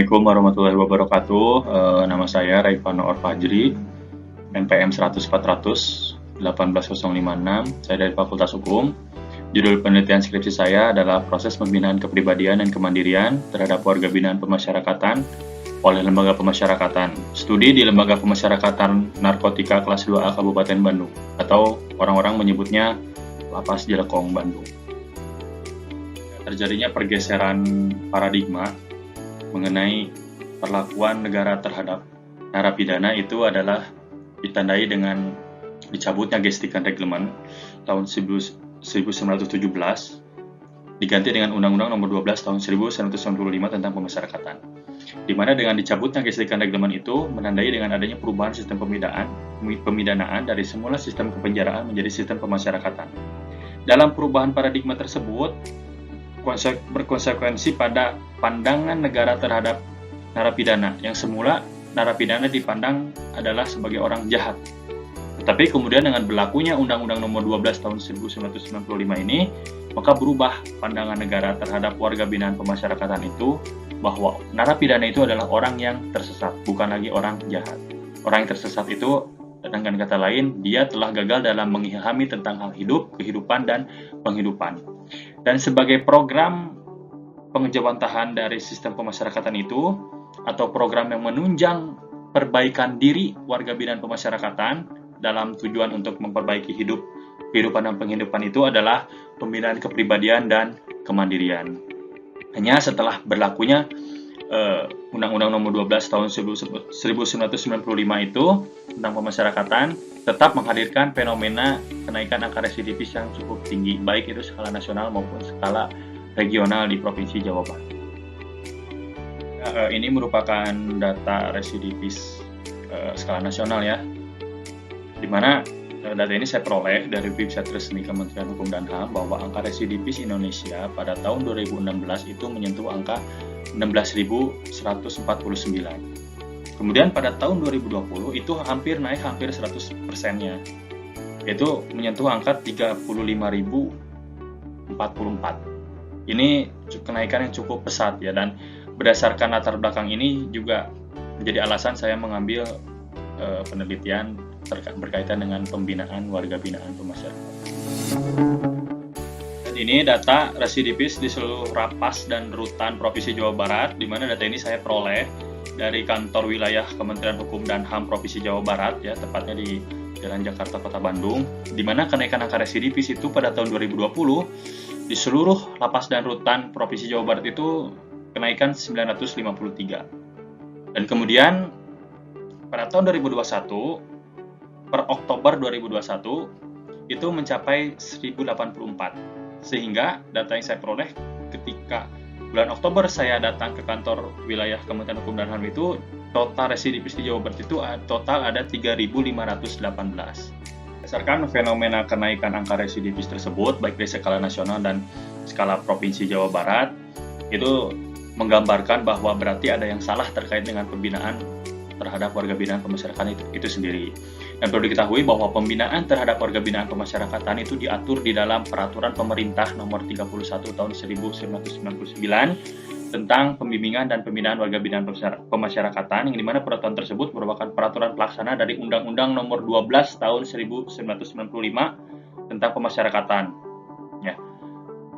Assalamualaikum warahmatullahi wabarakatuh. Nama saya Raifano Orfajri, NPM 100-400 18056. Saya dari Fakultas Hukum. Judul penelitian skripsi saya adalah proses pembinaan kepribadian dan kemandirian terhadap warga binaan pemasyarakatan oleh lembaga pemasyarakatan. Studi di Lembaga Pemasyarakatan Narkotika kelas 2A Kabupaten Bandung, atau orang-orang menyebutnya Lapas Jelekong Bandung. Terjadinya pergeseran paradigma mengenai perlakuan negara terhadap narapidana itu adalah ditandai dengan dicabutnya Gestikan Reglement tahun 1917 diganti dengan Undang-Undang Nomor 12 tahun 1995 tentang pemasyarakatan, di mana dengan dicabutnya Gestikan Reglement itu menandai dengan adanya perubahan sistem pemidanaan dari semula sistem kepenjaraan menjadi sistem pemasyarakatan. Dalam perubahan paradigma tersebut berkonsekuensi pada pandangan negara terhadap narapidana, yang semula narapidana dipandang adalah sebagai orang jahat. Tetapi kemudian dengan berlakunya Undang-Undang Nomor 12 tahun 1995 ini, maka berubah pandangan negara terhadap warga binaan pemasyarakatan itu, bahwa narapidana itu adalah orang yang tersesat, bukan lagi orang jahat. Orang yang tersesat itu, dengan kata lain, dia telah gagal dalam mengilhami tentang hal hidup, kehidupan, dan penghidupan. Dan sebagai program pengejawantahan dari sistem pemasyarakatan itu, atau program yang menunjang perbaikan diri warga binaan pemasyarakatan dalam tujuan untuk memperbaiki hidup, kehidupan dan penghidupan itu adalah pembinaan kepribadian dan kemandirian. Hanya setelah berlakunya Undang-Undang Nomor 12 tahun 1995 itu tentang pemasyarakatan, tetap menghadirkan fenomena kenaikan angka residivis yang cukup tinggi, baik itu skala nasional maupun skala regional di Provinsi Jawa Barat. Ini merupakan data residivis skala nasional ya, di mana data ini saya peroleh dari website resmi Kementerian Hukum dan HAM, bahwa angka residivis Indonesia pada tahun 2016 itu menyentuh angka 16.149. Kemudian pada tahun 2020 itu hampir 100%-nya, yaitu menyentuh angka 35.044. Ini kenaikan yang cukup pesat ya, dan berdasarkan latar belakang ini juga menjadi alasan saya mengambil penelitian berkaitan dengan pembinaan warga binaan pemasyarakatan. Dan ini data residivis di seluruh lapas dan rutan Provinsi Jawa Barat, di mana data ini saya peroleh dari kantor wilayah Kementerian Hukum dan HAM Provinsi Jawa Barat ya, tepatnya di Jalan Jakarta Kota Bandung, di mana kenaikan angka residivis itu pada tahun 2020 di seluruh lapas dan rutan Provinsi Jawa Barat itu kenaikan 953. Dan kemudian pada tahun 2021 per Oktober 2021 itu mencapai 1084. Sehingga data yang saya peroleh ketika bulan Oktober saya datang ke kantor wilayah Kementerian Hukum dan HAM itu, total residivis di Jawa Barat itu total ada 3.518. Berdasarkan fenomena kenaikan angka residivis tersebut, baik dari skala nasional dan skala Provinsi Jawa Barat, itu menggambarkan bahwa berarti ada yang salah terkait dengan pembinaan terhadap warga binaan pemasyarakatan itu sendiri. Dan perlu diketahui bahwa pembinaan terhadap warga binaan pemasyarakatan itu diatur di dalam Peraturan Pemerintah Nomor 31 Tahun 1999 tentang pembimbingan dan pembinaan warga binaan pemasyarakatan, yang dimana peraturan tersebut merupakan peraturan pelaksana dari Undang-Undang Nomor 12 Tahun 1995 tentang pemasyarakatan. Ya.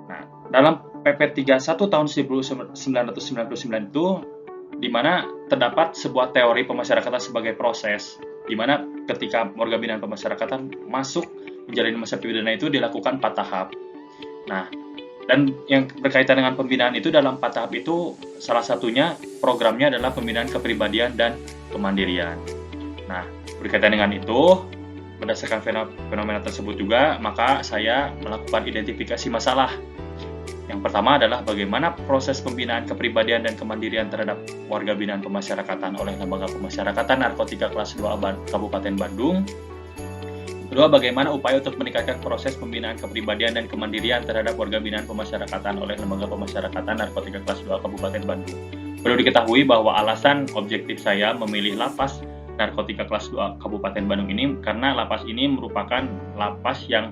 Nah, dalam PP 31 Tahun 1999 itu, di mana terdapat sebuah teori pemasyarakatan sebagai proses, di mana ketika warga binaan pemasyarakatan masuk menjalani masa pidana itu dilakukan 4 tahap. Nah, dan yang berkaitan dengan pembinaan itu, dalam 4 tahap itu salah satunya programnya adalah pembinaan kepribadian dan kemandirian. Nah, berkaitan dengan itu, berdasarkan fenomena tersebut juga, maka saya melakukan identifikasi masalah. Yang pertama adalah bagaimana proses pembinaan kepribadian dan kemandirian terhadap warga binaan pemasyarakatan oleh Lembaga Pemasyarakatan Narkotika kelas 2 Kabupaten Bandung. Kedua, bagaimana upaya untuk meningkatkan proses pembinaan kepribadian dan kemandirian terhadap warga binaan pemasyarakatan oleh Lembaga Pemasyarakatan Narkotika kelas 2 Kabupaten Bandung. Perlu diketahui bahwa alasan objektif saya memilih lapas narkotika kelas 2 Kabupaten Bandung ini karena lapas ini merupakan lapas yang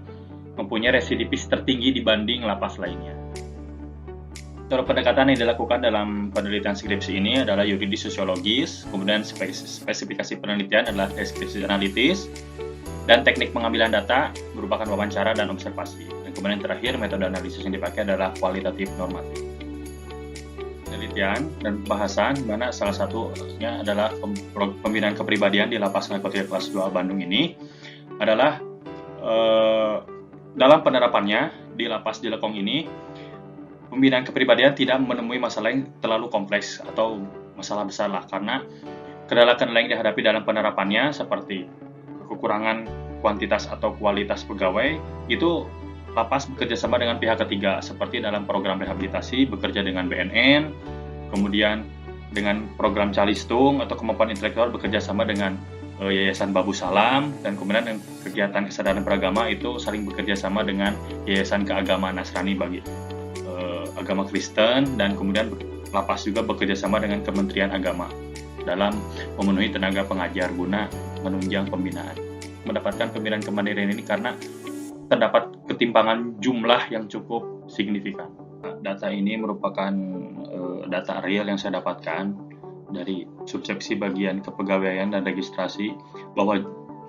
mempunyai residivis tertinggi dibanding lapas lainnya. Cara pendekatan yang dilakukan dalam penelitian skripsi ini adalah yuridis sosiologis, kemudian spesifikasi penelitian adalah deskripsi analitis, dan teknik pengambilan data merupakan wawancara dan observasi. Dan kemudian terakhir, metode analisis yang dipakai adalah kualitatif normatif. Penelitian dan pembahasan, mana salah satunya adalah pembinaan kepribadian di Lapas Narkotika Kelas 2 Bandung ini adalah dalam penerapannya di Lapas Cilekong ini, pembinaan kepribadian tidak menemui masalah yang terlalu kompleks atau masalah besar lah, karena kendala-kendala yang dihadapi dalam penerapannya seperti kekurangan kuantitas atau kualitas pegawai itu lapas bekerja sama dengan pihak ketiga, seperti dalam program rehabilitasi bekerja dengan BNN, kemudian dengan program Calistung atau kemampuan intelektual bekerja sama dengan Yayasan Babu Salam, dan kemudian kegiatan kesadaran beragama itu saling bekerja sama dengan Yayasan Keagamaan Nasrani bagi agama Kristen, dan kemudian lapas juga bekerja sama dengan Kementerian Agama dalam memenuhi tenaga pengajar guna menunjang pembinaan. Mendapatkan pembinaan kemandirian ini karena terdapat ketimpangan jumlah yang cukup signifikan. Data ini merupakan data real yang saya dapatkan dari subseksi bagian kepegawaian dan registrasi, bahwa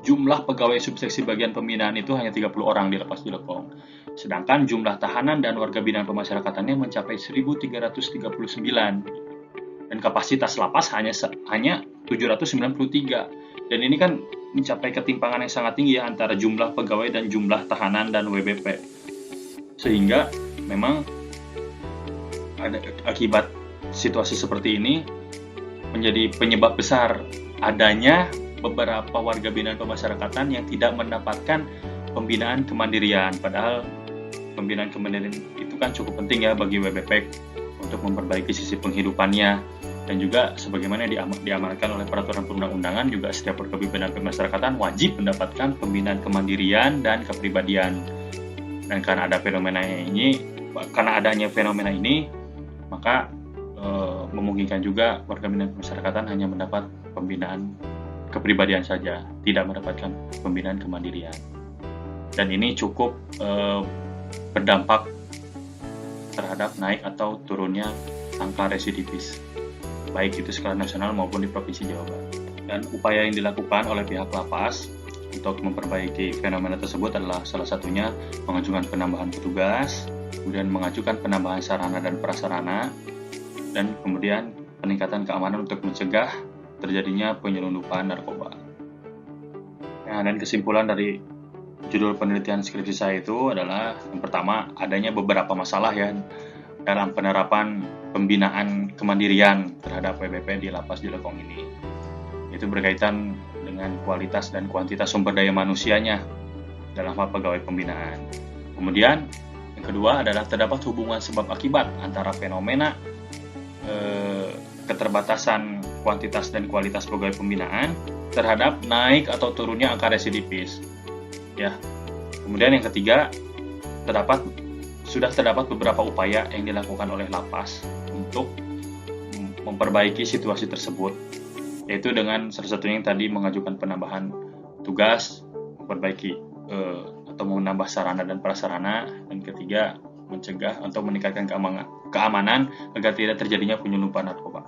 jumlah pegawai subseksi bagian pembinaan itu hanya 30 orang di Lapas Cilekong. Sedangkan jumlah tahanan dan warga binaan pemasyarakatannya mencapai 1.339, dan kapasitas lapas hanya 793. Dan ini kan mencapai ketimpangan yang sangat tinggi ya, antara jumlah pegawai dan jumlah tahanan dan WBP. Sehingga memang akibat situasi seperti ini menjadi penyebab besar adanya beberapa warga binaan pemasyarakatan yang tidak mendapatkan pembinaan kemandirian, padahal pembinaan kemandirian itu kan cukup penting ya bagi WBP untuk memperbaiki sisi penghidupannya, dan juga sebagaimana diamanatkan oleh peraturan perundang-undangan, juga setiap warga binaan pemasyarakatan wajib mendapatkan pembinaan kemandirian dan kepribadian. Dan karena adanya fenomena ini, maka memungkinkan juga warga binaan pemasyarakatan hanya mendapat pembinaan kepribadian saja, tidak mendapatkan pembinaan kemandirian. Dan ini cukup berdampak terhadap naik atau turunnya angka residivis, baik itu skala nasional maupun di Provinsi Jawa Barat. Dan upaya yang dilakukan oleh pihak lapas untuk memperbaiki fenomena tersebut adalah salah satunya mengajukan penambahan petugas, kemudian mengajukan penambahan sarana dan prasarana, dan kemudian peningkatan keamanan untuk mencegah terjadinya penyelundupan narkoba. Nah, dan kesimpulan dari judul penelitian skripsi saya itu adalah, yang pertama, adanya beberapa masalah ya dalam penerapan pembinaan kemandirian terhadap WBP di Lapas Cilekong ini. Itu berkaitan dengan kualitas dan kuantitas sumber daya manusianya dalam hal pegawai pembinaan. Kemudian yang kedua adalah terdapat hubungan sebab akibat antara fenomena keterbatasan kuantitas dan kualitas pegawai pembinaan terhadap naik atau turunnya angka residivis. Ya. Kemudian yang ketiga, sudah terdapat beberapa upaya yang dilakukan oleh lapas untuk memperbaiki situasi tersebut, yaitu dengan salah satunya yang tadi mengajukan penambahan tugas, memperbaiki atau menambah sarana dan prasarana, dan ketiga mencegah atau meningkatkan keamanan agar tidak terjadinya penyelundupan narkoba.